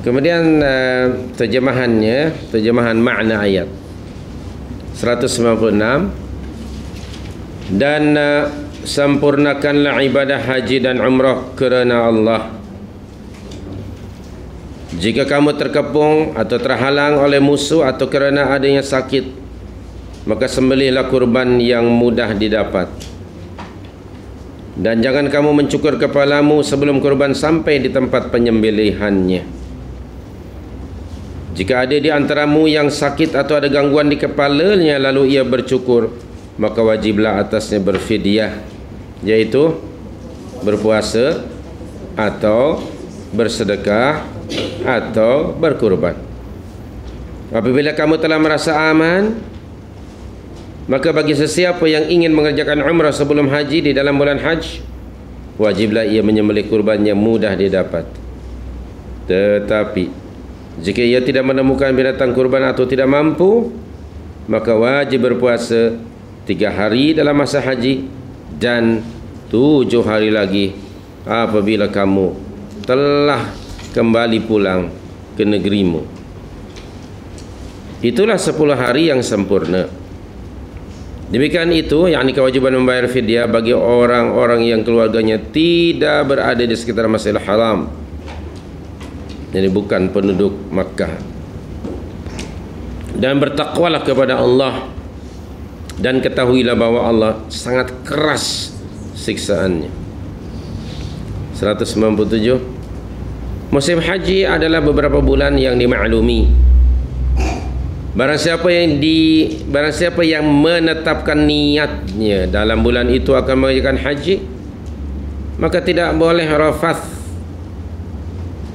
Kemudian terjemahan makna ayat 196. Dan sempurnakanlah ibadah haji dan umrah kerana Allah. Jika kamu terkepung atau terhalang oleh musuh atau kerana adanya sakit, maka sembelihlah kurban yang mudah didapat. Dan jangan kamu mencukur kepalamu sebelum kurban sampai di tempat penyembelihannya. Jika ada di antaramu yang sakit atau ada gangguan di kepalanya lalu ia bercukur, maka wajiblah atasnya berfidyah, yaitu berpuasa atau bersedekah atau berkurban. Apabila kamu telah merasa aman, maka bagi sesiapa yang ingin mengerjakan umrah sebelum haji di dalam bulan haji, wajiblah ia menyembelih kurban yang mudah didapat. Tetapi jika ia tidak menemukan binatang kurban atau tidak mampu, maka wajib berpuasa 3 hari dalam masa haji dan 7 hari lagi apabila kamu telah kembali pulang ke negerimu. Itulah 10 hari yang sempurna. Demikian itu, yakni kewajiban membayar fidyah bagi orang-orang yang keluarganya tidak berada di sekitar Masjidil Haram. Jadi bukan penduduk Makkah. Dan bertakwalah kepada Allah, dan ketahuilah bahwa Allah sangat keras siksaannya. 197. Musim haji adalah beberapa bulan yang dimaklumi. Barang siapa yang menetapkan niatnya dalam bulan itu akan mengerjakan haji, maka tidak boleh rafath,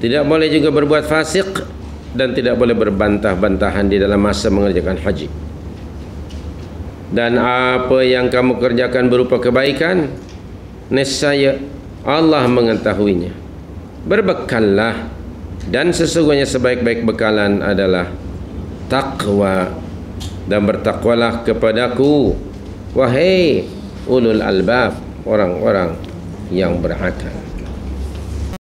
tidak boleh juga berbuat fasik, dan tidak boleh berbantah-bantahan di dalam masa mengerjakan haji. Dan apa yang kamu kerjakan berupa kebaikan, nescaya Allah mengetahuinya. Berbekallah, dan sesungguhnya sebaik-baik bekalan adalah takwa, dan bertakwalah kepadaku wahai ulul albab, orang-orang yang berakal.